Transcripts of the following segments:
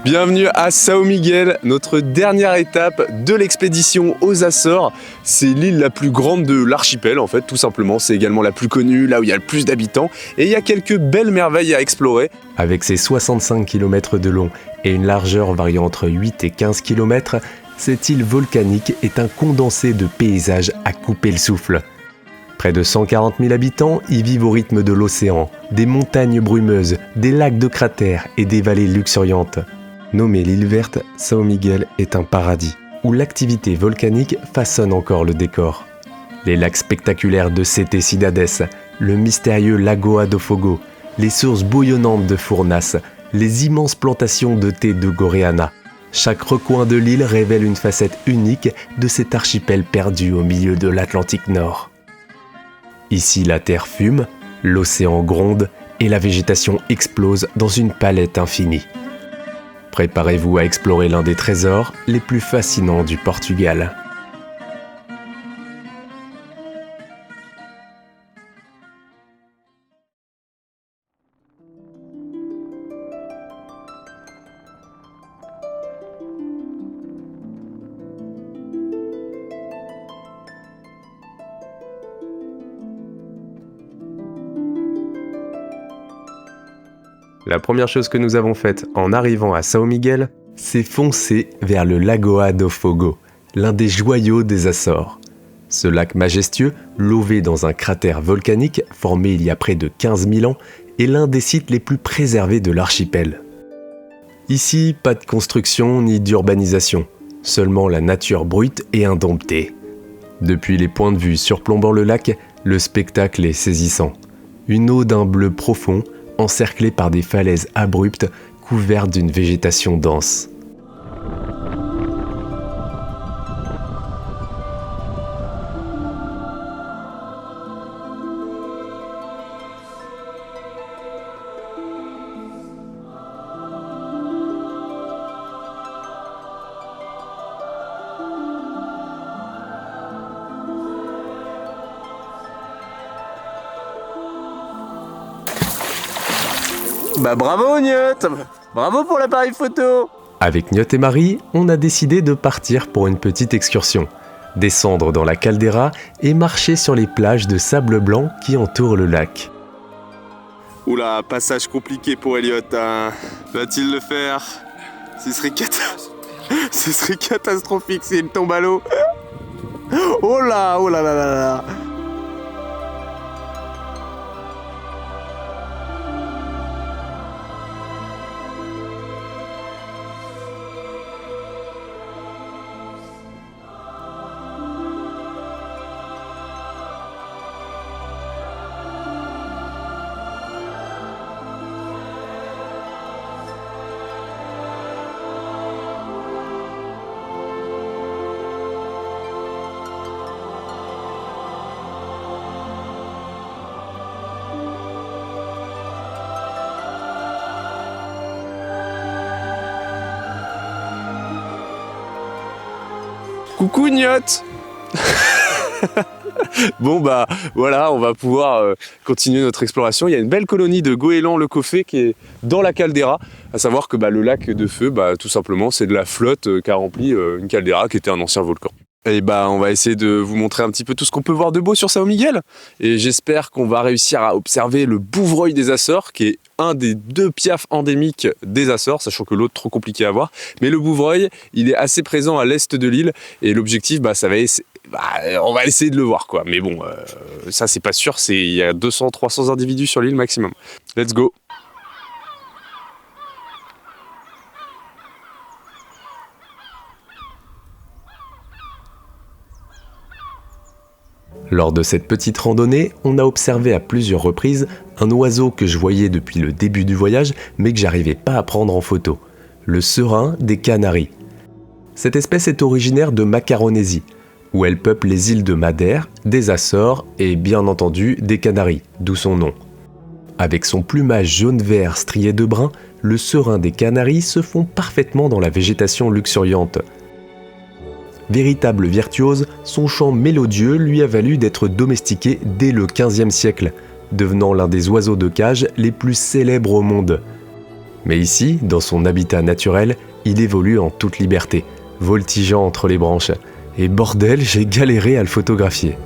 Bienvenue à São Miguel, notre dernière étape de l'expédition aux Açores. C'est l'île la plus grande de l'archipel en fait, tout simplement. C'est également la plus connue, là où il y a le plus d'habitants. Et il y a quelques belles merveilles à explorer. Avec ses 65 km de long et une largeur variant entre 8 et 15 km, cette île volcanique est un condensé de paysages à couper le souffle. Près de 140 000 habitants y vivent au rythme de l'océan, des montagnes brumeuses, des lacs de cratères et des vallées luxuriantes. Nommée l'île verte, São Miguel est un paradis, où l'activité volcanique façonne encore le décor. Les lacs spectaculaires de Sete Cidades, le mystérieux Lagoa do Fogo, les sources bouillonnantes de Furnas, les immenses plantations de thé de Goreana. Chaque recoin de l'île révèle une facette unique de cet archipel perdu au milieu de l'Atlantique Nord. Ici, la terre fume, l'océan gronde et la végétation explose dans une palette infinie. Préparez-vous à explorer l'un des trésors les plus fascinants du Portugal. La première chose que nous avons faite en arrivant à São Miguel, c'est foncer vers le Lagoa do Fogo, l'un des joyaux des Açores. Ce lac majestueux, lové dans un cratère volcanique formé il y a près de 15 000 ans, est l'un des sites les plus préservés de l'archipel. Ici, pas de construction ni d'urbanisation, seulement la nature brute et indomptée. Depuis les points de vue surplombant le lac, le spectacle est saisissant. Une eau d'un bleu profond, encerclée par des falaises abruptes couvertes d'une végétation dense. Bah bravo Niot! Bravo pour l'appareil photo! Avec Niot et Marie, on a décidé de partir pour une petite excursion, descendre dans la caldeira et marcher sur les plages de sable blanc qui entourent le lac. Oula, passage compliqué pour Elliot, hein. Va-t-il le faire? Ce serait catastrophique s'il tombe à l'eau. Oh là là là là! Coucou Niot. Bon bah voilà, on va pouvoir continuer notre exploration. Il y a une belle colonie de goélands le coffet qui est dans la caldeira. À savoir que le lac de feu, tout simplement, c'est de la flotte qu'a rempli une caldeira qui était un ancien volcan. Et on va essayer de vous montrer un petit peu tout ce qu'on peut voir de beau sur São Miguel. Et j'espère qu'on va réussir à observer le bouvreuil des Açores, qui est un des 2 piafs endémiques des Açores, sachant que l'autre trop compliqué à voir. Mais le bouvreuil, il est assez présent à l'est de l'île. Et l'objectif, on va essayer de le voir, quoi. Mais bon, ça c'est pas sûr, il y a 200-300 individus sur l'île maximum. Let's go! Lors de cette petite randonnée, on a observé à plusieurs reprises un oiseau que je voyais depuis le début du voyage, mais que j'arrivais pas à prendre en photo. Le serin des Canaries. Cette espèce est originaire de Macaronésie, où elle peuple les îles de Madère, des Açores et bien entendu des Canaries, d'où son nom. Avec son plumage jaune-vert strié de brun, le serin des Canaries se fond parfaitement dans la végétation luxuriante. Véritable virtuose, son chant mélodieux lui a valu d'être domestiqué dès le XVe siècle, devenant l'un des oiseaux de cage les plus célèbres au monde. Mais ici, dans son habitat naturel, il évolue en toute liberté, voltigeant entre les branches. Et bordel, j'ai galéré à le photographier.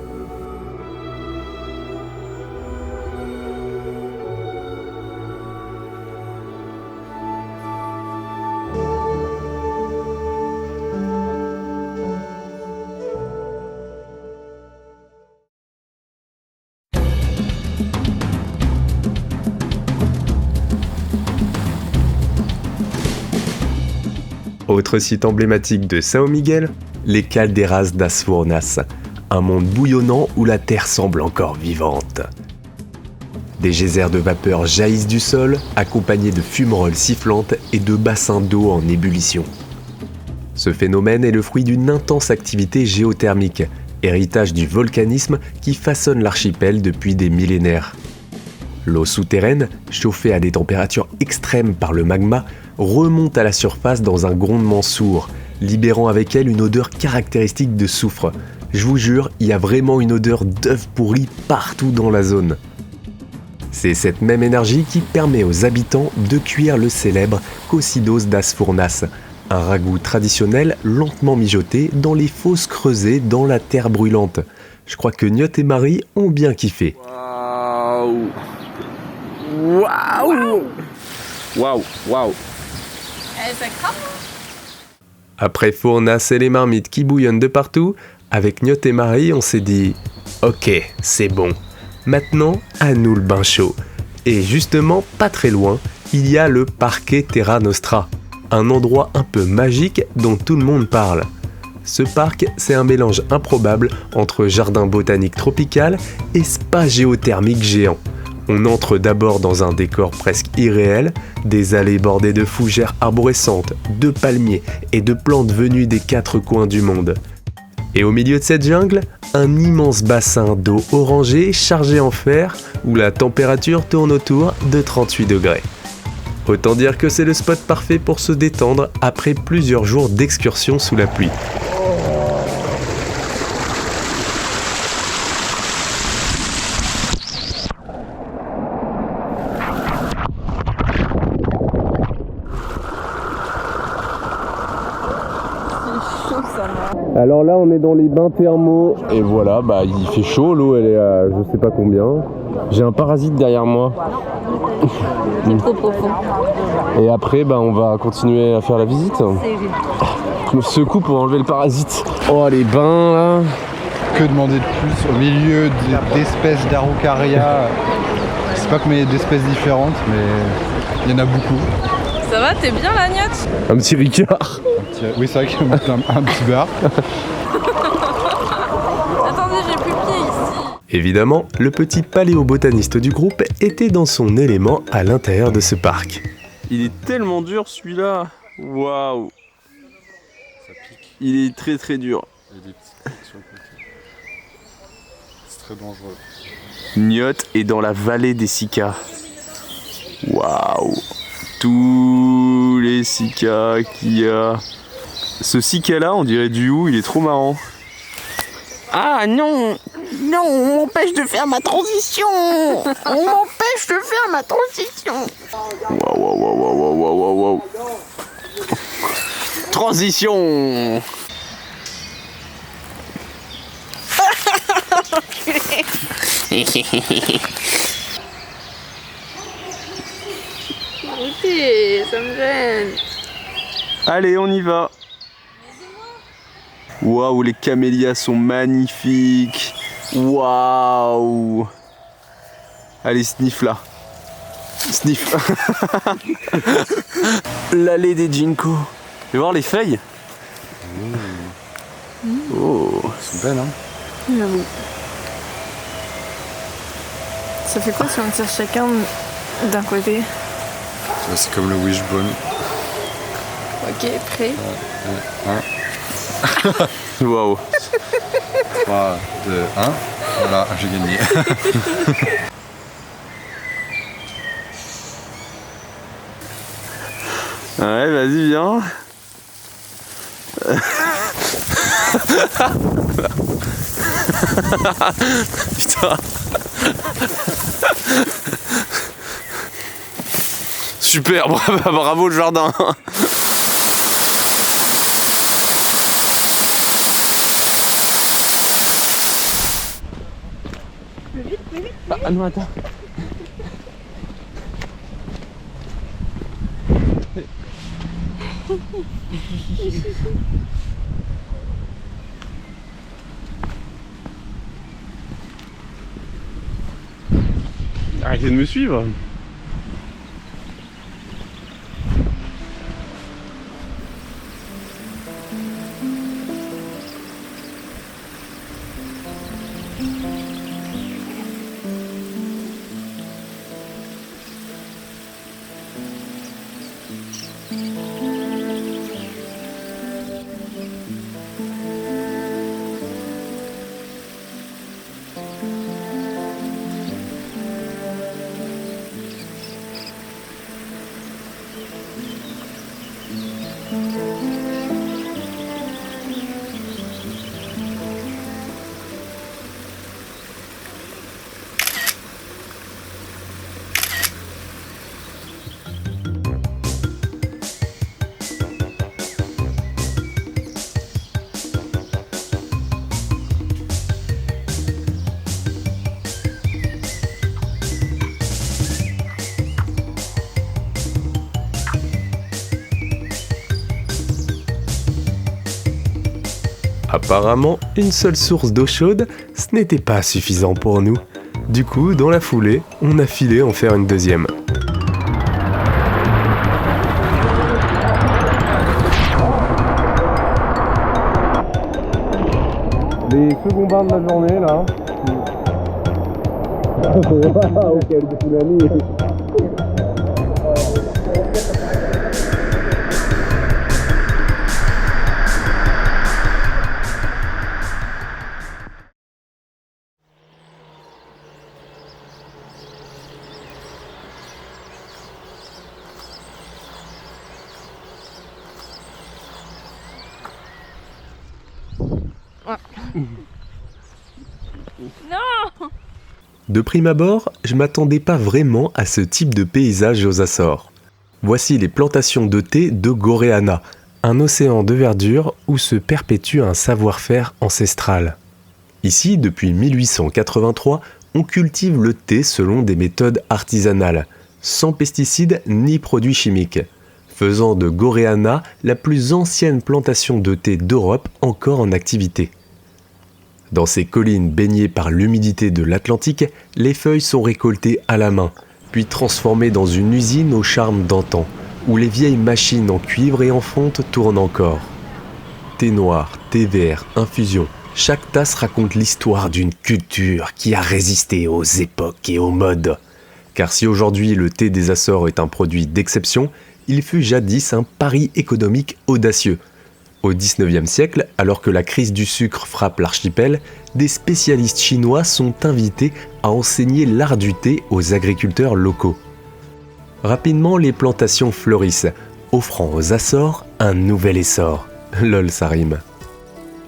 Autre site emblématique de São Miguel, les calderas das Furnas, un monde bouillonnant où la terre semble encore vivante. Des geysers de vapeur jaillissent du sol, accompagnés de fumerolles sifflantes et de bassins d'eau en ébullition. Ce phénomène est le fruit d'une intense activité géothermique, héritage du volcanisme qui façonne l'archipel depuis des millénaires. L'eau souterraine, chauffée à des températures extrêmes par le magma, remonte à la surface dans un grondement sourd, libérant avec elle une odeur caractéristique de soufre. Je vous jure, il y a vraiment une odeur d'œuf pourri partout dans la zone. C'est cette même énergie qui permet aux habitants de cuire le célèbre Cocidos das Furnas, un ragoût traditionnel lentement mijoté dans les fosses creusées dans la terre brûlante. Je crois que Niot et Marie ont bien kiffé. Waouh! Waouh! Waouh! Waouh! Ça crame. Après Furnas et les marmites qui bouillonnent de partout, avec Niot et Marie, on s'est dit « Ok, c'est bon. Maintenant, à nous le bain chaud. » Et justement, pas très loin, il y a le Parque Terra Nostra, un endroit un peu magique dont tout le monde parle. Ce parc, c'est un mélange improbable entre jardin botanique tropical et spa géothermique géant. On entre d'abord dans un décor presque irréel, des allées bordées de fougères arborescentes, de palmiers et de plantes venues des quatre coins du monde. Et au milieu de cette jungle, un immense bassin d'eau orangée chargé en fer où la température tourne autour de 38 degrés. Autant dire que c'est le spot parfait pour se détendre après plusieurs jours d'excursion sous la pluie. Alors là on est dans les bains thermaux et voilà, bah il fait chaud, l'eau elle est à je sais pas combien. J'ai un parasite derrière moi. C'est trop profond. Et après bah on va continuer à faire la visite. Je me secoue pour enlever le parasite. Oh les bains là. Que demander de plus au milieu d'espèces d'araucaria? C'est pas combien d'espèces différentes, mais il y en a beaucoup. Ça va, t'es bien la Niot? Un petit Ricard. Oui, c'est vrai qu'il y a un petit bar. Attendez, j'ai plus pied ici. Évidemment, le petit paléobotaniste du groupe était dans son élément à l'intérieur de ce parc. Il est tellement dur celui-là. Waouh! Ça pique. Il est très très dur. Il y a des petites piques sur le côté. C'est très dangereux. Niot est dans la vallée des cycas. Waouh! Tous les cycas qu'il y a. Ce cycas là, on dirait du hou, il est trop marrant. Ah non, non, on m'empêche de faire ma transition. On m'empêche de faire ma transition. Waouh, waouh, waouh, waouh, waouh, waouh, waouh. Transition. Arrêtez, ça me gêne. Allez, on y va. Waouh, les camélias sont magnifiques. Waouh. Allez, sniff là. Sniff. L'allée des ginkgos. Tu veux voir les feuilles? Oh. C'est belle, hein? J'avoue. Ça fait quoi si on tire chacun d'un côté? C'est comme le wishbone. Ok, prêt. Waouh. 3, 2, 1. Voilà, j'ai gagné. Ouais, vas-y, viens. Putain. super, bravo le jardin. Ah non, attends. Arrêtez de me suivre. Apparemment, une seule source d'eau chaude, ce n'était pas suffisant pour nous. Du coup, dans la foulée, on a filé en faire une deuxième. Les seconds bains de la journée là. Waouh, quel tsunami. Non! De prime abord, je m'attendais pas vraiment à ce type de paysage aux Açores. Voici les plantations de thé de Goreana, un océan de verdure où se perpétue un savoir-faire ancestral. Ici, depuis 1883, on cultive le thé selon des méthodes artisanales, sans pesticides ni produits chimiques, faisant de Goreana la plus ancienne plantation de thé d'Europe encore en activité. Dans ces collines baignées par l'humidité de l'Atlantique, les feuilles sont récoltées à la main, puis transformées dans une usine au charme d'antan, où les vieilles machines en cuivre et en fonte tournent encore. Thé noir, thé vert, infusion, chaque tasse raconte l'histoire d'une culture qui a résisté aux époques et aux modes. Car si aujourd'hui le thé des Açores est un produit d'exception, il fut jadis un pari économique audacieux. Au XIXe siècle, alors que la crise du sucre frappe l'archipel, des spécialistes chinois sont invités à enseigner l'art du thé aux agriculteurs locaux. Rapidement, les plantations fleurissent, offrant aux Açores un nouvel essor. Lol, ça rime.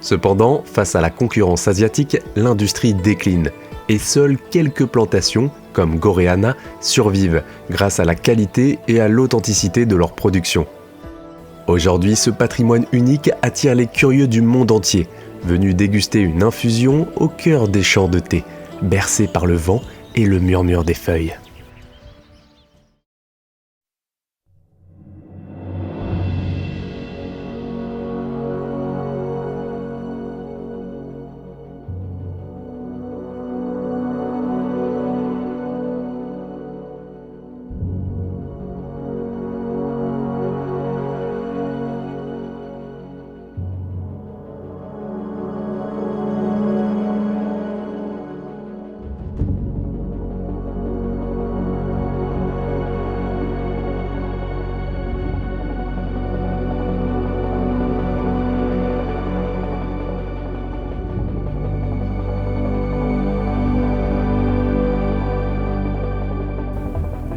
Cependant, face à la concurrence asiatique, l'industrie décline, et seules quelques plantations, comme Goreana, survivent grâce à la qualité et à l'authenticité de leur production. Aujourd'hui, ce patrimoine unique attire les curieux du monde entier, venus déguster une infusion au cœur des champs de thé, bercés par le vent et le murmure des feuilles.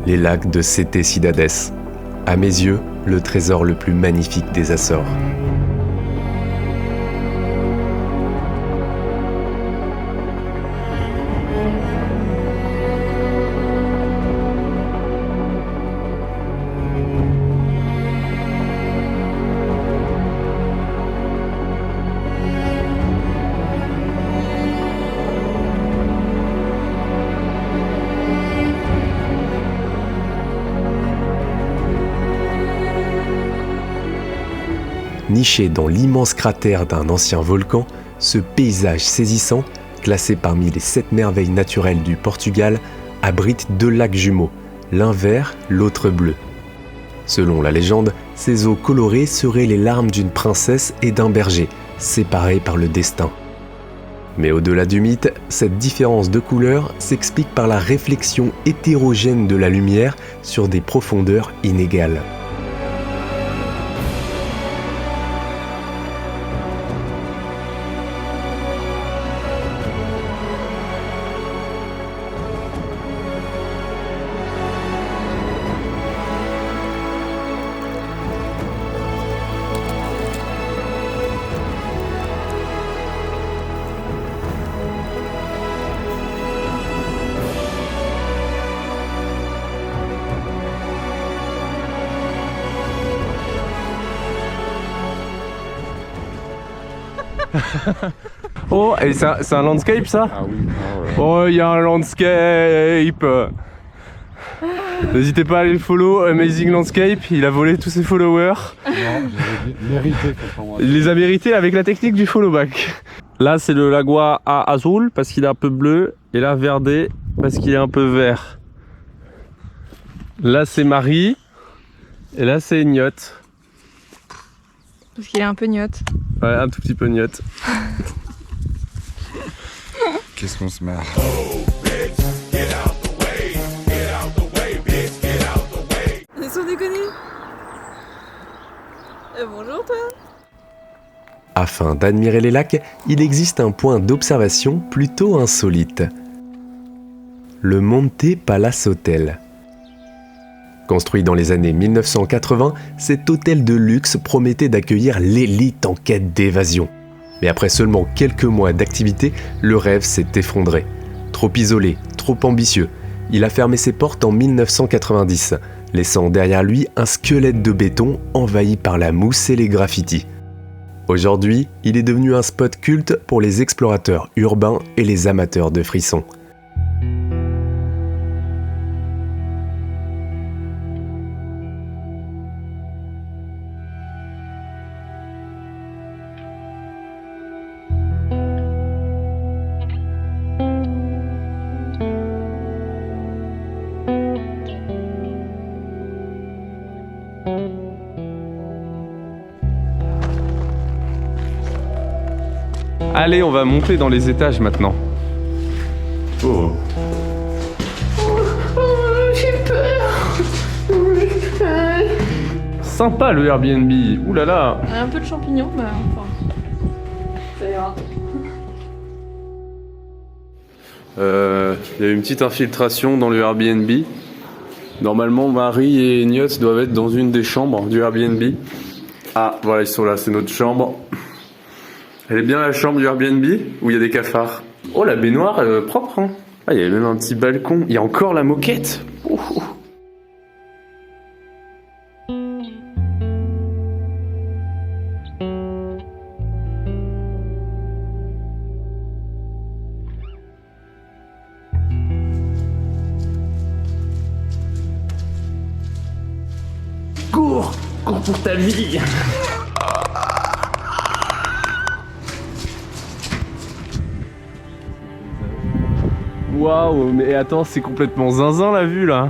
Les lacs de Sete Cidades. À mes yeux, le trésor le plus magnifique des Açores. Niché dans l'immense cratère d'un ancien volcan, ce paysage saisissant, classé parmi les 7 merveilles naturelles du Portugal, abrite 2 lacs jumeaux, l'un vert, l'autre bleu. Selon la légende, ces eaux colorées seraient les larmes d'une princesse et d'un berger, séparés par le destin. Mais au-delà du mythe, cette différence de couleur s'explique par la réflexion hétérogène de la lumière sur des profondeurs inégales. Oh, et c'est un landscape ça? Ah oui, Oh, il y a un landscape. N'hésitez pas à aller le follow, Amazing Landscape, il a volé tous ses followers. non, j'ai mérité contrairement à Il les a mérités avec la technique du follow back. Là c'est le Lagoa à Azul parce qu'il est un peu bleu et là Verde parce qu'il est un peu vert. Là c'est Marie et là c'est Gnot. Parce qu'il est un peu gniotte. Ouais, un tout petit peu Gnot. Qu'est-ce qu'on se marre. Ils sont déconnés. Bonjour toi. Afin d'admirer les lacs, il existe un point d'observation plutôt insolite. Le Monte Palace Hotel. Construit dans les années 1980, cet hôtel de luxe promettait d'accueillir l'élite en quête d'évasion. Mais après seulement quelques mois d'activité, le rêve s'est effondré. Trop isolé, trop ambitieux, il a fermé ses portes en 1990, laissant derrière lui un squelette de béton envahi par la mousse et les graffitis. Aujourd'hui, il est devenu un spot culte pour les explorateurs urbains et les amateurs de frissons. Allez, on va monter dans les étages maintenant. Oh. J'ai peur. Sympa le Airbnb. Ouh là là. Un peu de champignons, bah enfin. Ça ira. Il y a une petite infiltration dans le Airbnb. Normalement, Marie et Gnot doivent être dans une des chambres du Airbnb. Ah, voilà, ils sont là, c'est notre chambre. Elle est bien la chambre du Airbnb où il y a des cafards. Oh, la baignoire propre, hein. Ah, il y a même un petit balcon. Il y a encore la moquette. Ouh. Cours pour ta vie. Waouh, mais attends, c'est complètement zinzin la vue là.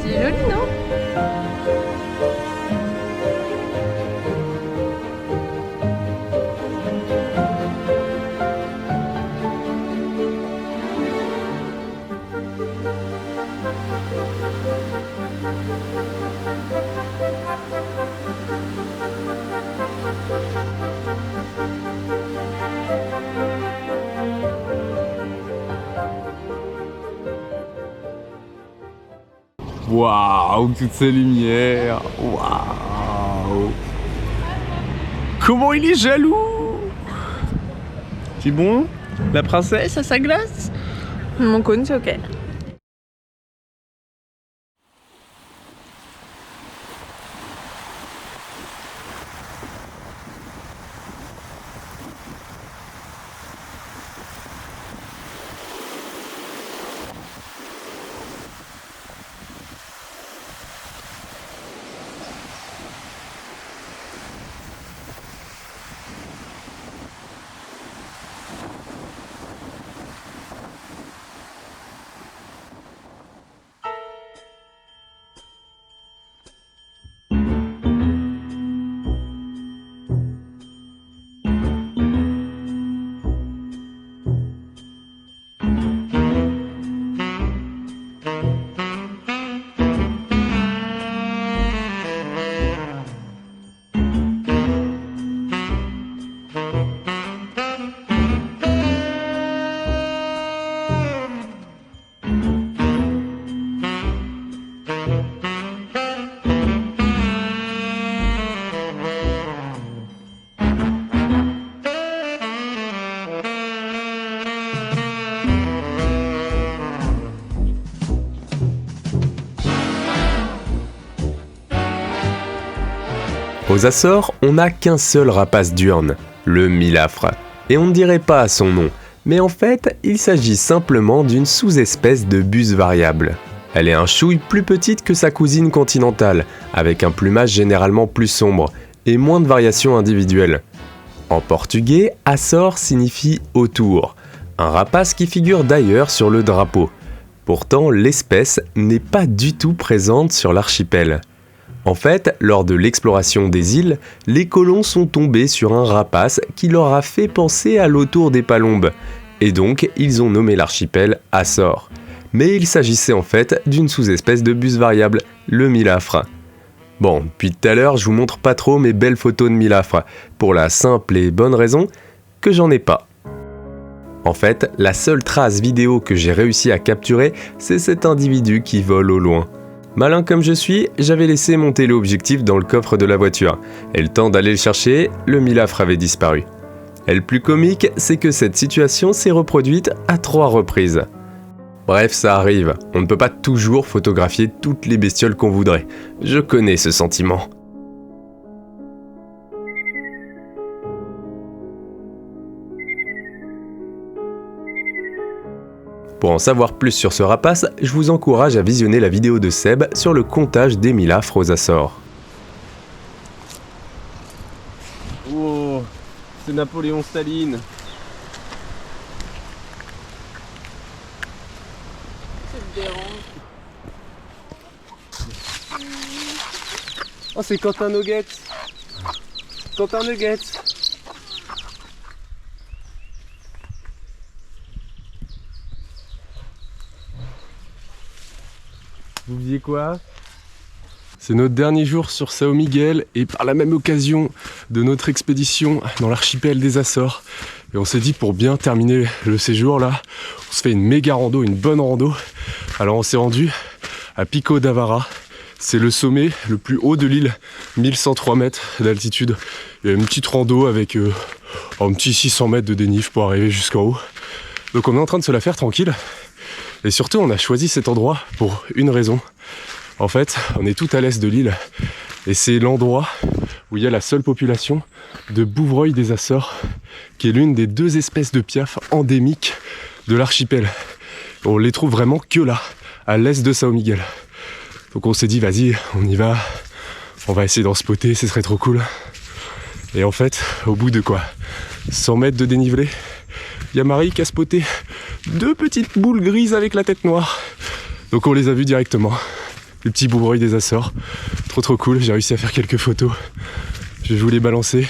C'est joli, non? Waouh, toutes ces lumières. Waouh. Comment il est jaloux. C'est bon? La princesse à sa glace? Mon cône, c'est ok. Aux Açores, on n'a qu'un seul rapace diurne, le milafre. Et on ne dirait pas à son nom, mais en fait, il s'agit simplement d'une sous-espèce de buse variable. Elle est un chouille plus petite que sa cousine continentale, avec un plumage généralement plus sombre, et moins de variations individuelles. En portugais, Açores signifie « autour », un rapace qui figure d'ailleurs sur le drapeau. Pourtant, l'espèce n'est pas du tout présente sur l'archipel. En fait, lors de l'exploration des îles, les colons sont tombés sur un rapace qui leur a fait penser à l'autour des palombes, et donc ils ont nommé l'archipel Açores. Mais il s'agissait en fait d'une sous-espèce de buse variable, le milafre. Bon, depuis tout à l'heure, je vous montre pas trop mes belles photos de milafre, pour la simple et bonne raison que j'en ai pas. En fait, la seule trace vidéo que j'ai réussi à capturer, c'est cet individu qui vole au loin. Malin comme je suis, j'avais laissé mon téléobjectif dans le coffre de la voiture, et le temps d'aller le chercher, le milafre avait disparu. Et le plus comique, c'est que cette situation s'est reproduite à 3 reprises. Bref, ça arrive, on ne peut pas toujours photographier toutes les bestioles qu'on voudrait. Je connais ce sentiment. Pour en savoir plus sur ce rapace, je vous encourage à visionner la vidéo de Seb sur le comptage des milafres aux Açores. Oh, c'est Napoléon Staline. Oh, c'est Quentin Nuggets. Quentin Nuggets. Vous faisiez quoi? C'est notre dernier jour sur São Miguel et par la même occasion de notre expédition dans l'archipel des Açores. Et on s'est dit pour bien terminer le séjour là, on se fait une méga rando, une bonne rando. Alors on s'est rendu à Pico d'Avara. C'est le sommet le plus haut de l'île, 1103 mètres d'altitude. Il y a une petite rando avec un petit 600 mètres de dénive pour arriver jusqu'en haut. Donc on est en train de se la faire tranquille. Et surtout, on a choisi cet endroit pour une raison. En fait, on est tout à l'est de l'île et c'est l'endroit où il y a la seule population de bouvreuil des Açores, qui est l'une des 2 espèces de piafs endémiques de l'archipel. On les trouve vraiment que là, à l'est de São Miguel. Donc on s'est dit, vas-y, on y va, on va essayer d'en spotter, ce serait trop cool. Et en fait, au bout de quoi 100 mètres de dénivelé, il y a Marie qui a spoté 2 petites boules grises avec la tête noire. Donc on les a vues directement. Les petits bouvreuils des Açores. Trop cool, j'ai réussi à faire quelques photos. Je vais vous les balancer.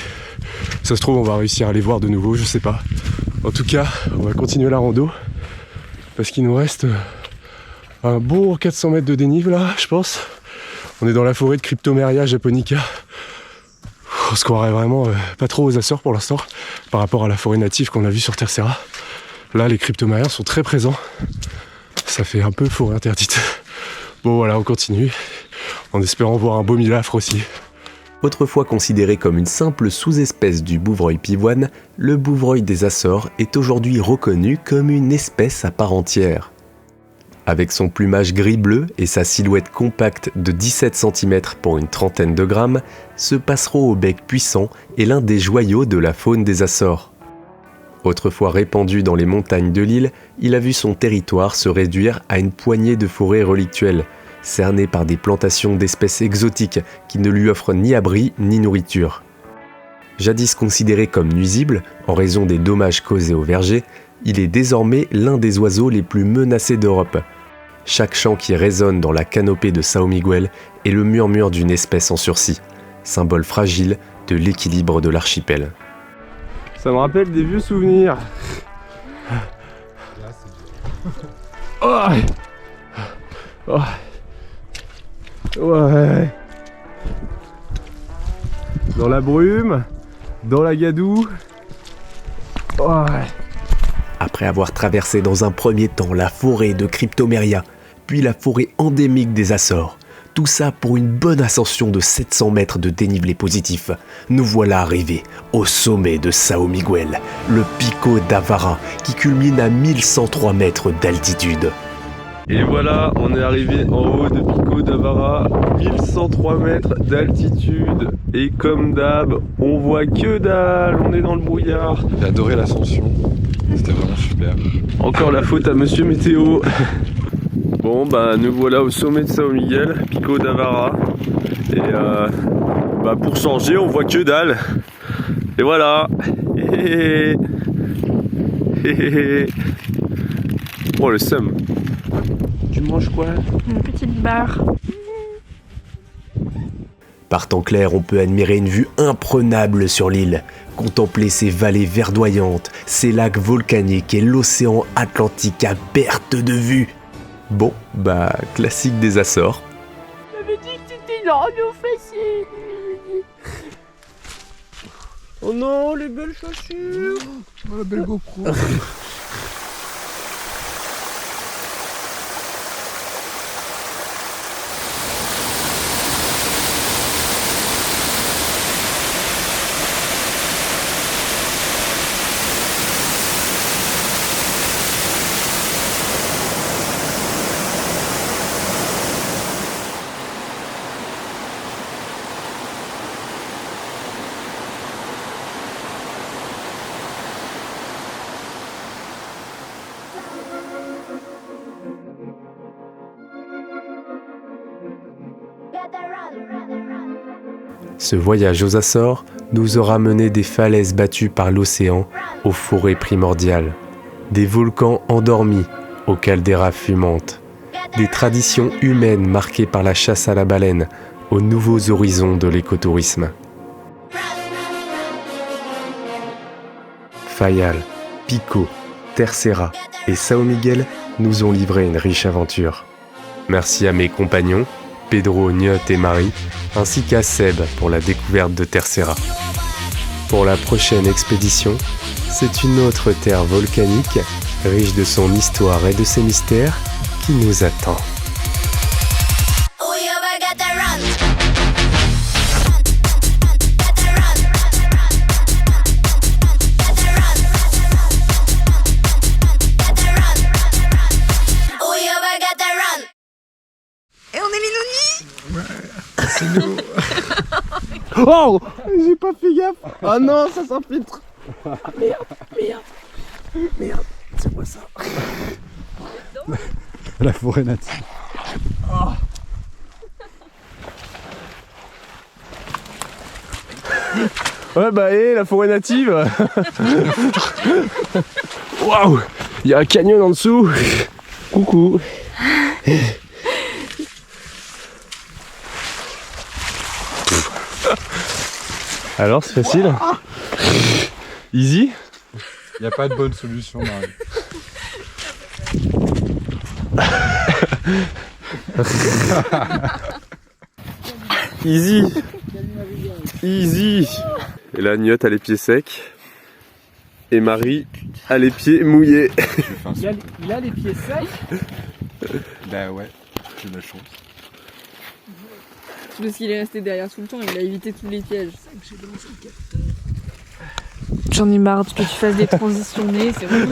Ça se trouve, on va réussir à les voir de nouveau, je sais pas. En tout cas, on va continuer la rando. Parce qu'il nous reste un bon 400 mètres de dénive là, je pense. On est dans la forêt de Cryptomeria japonica. On se croirait vraiment pas trop aux Açores pour l'instant, par rapport à la forêt native qu'on a vue sur Terceira. Là, les cryptomériens sont très présents. Ça fait un peu forêt interdite. Bon voilà, on continue, en espérant voir un beau milafre aussi. Autrefois considéré comme une simple sous-espèce du bouvreuil pivoine, le bouvreuil des Açores est aujourd'hui reconnu comme une espèce à part entière. Avec son plumage gris-bleu et sa silhouette compacte de 17 cm pour une trentaine de grammes, ce passereau au bec puissant est l'un des joyaux de la faune des Açores. Autrefois répandu dans les montagnes de l'île, il a vu son territoire se réduire à une poignée de forêts relictuelles, cernées par des plantations d'espèces exotiques qui ne lui offrent ni abri ni nourriture. Jadis considéré comme nuisible en raison des dommages causés aux vergers, il est désormais l'un des oiseaux les plus menacés d'Europe. Chaque chant qui résonne dans la canopée de São Miguel est le murmure d'une espèce en sursis, symbole fragile de l'équilibre de l'archipel. Ça me rappelle des vieux souvenirs. Oh oh. Ouais. Dans la brume, dans la gadoue. Ouais. Après avoir traversé dans un premier temps la forêt de Cryptomeria, puis la forêt endémique des Açores, tout ça pour une bonne ascension de 700 mètres de dénivelé positif, nous voilà arrivés au sommet de São Miguel, le Pico d'Avara, qui culmine à 1103 mètres d'altitude. Et voilà, on est arrivé en haut de Pico d'Avara, 1103 mètres d'altitude. Et comme d'hab, on voit que dalle, on est dans le brouillard. J'ai adoré l'ascension, c'était vraiment super. Encore la faute à Monsieur Météo. Bon bah nous voilà au sommet de São Miguel, Pico d'Avara. Et pour changer, on voit que dalle. Et voilà. Oh le seum. Tu manges quoi? Une petite barre. Par temps clair, on peut admirer une vue imprenable sur l'île, contempler ses vallées verdoyantes, ses lacs volcaniques et l'océan Atlantique à perte de vue. Bon, classique des Açores. J'avais dit que c'était l'agneau facile. Oh non, les belles chaussures. Oh, la belle GoPro. Ce voyage aux Açores nous aura mené des falaises battues par l'océan aux forêts primordiales, des volcans endormis aux calderas fumantes, des traditions humaines marquées par la chasse à la baleine aux nouveaux horizons de l'écotourisme. Fayal, Pico, Terceira et São Miguel nous ont livré une riche aventure. Merci à mes compagnons, Pedro, Niot et Marie, ainsi qu'à Seb pour la découverte de Terceira. Pour la prochaine expédition, c'est une autre terre volcanique, riche de son histoire et de ses mystères, qui nous attend. Et on est les Nonis. C'est nous. Oh, j'ai pas fait gaffe. Ah non, ça s'infiltre. Merde, c'est quoi ça? La forêt native. Ouais la forêt native. Waouh, il y a un canyon en dessous. Coucou. Alors c'est facile? Easy? Il n'y a pas de bonne solution, Marie. Easy. Easy. Et là, Niot a les pieds secs. Et Marie a les pieds mouillés. Il a les pieds secs. Bah ouais. J'ai de la chance. Parce qu'il est resté derrière tout le temps, il a évité tous les pièges. J'en ai marre que tu fasses des transitions nez, c'est relou.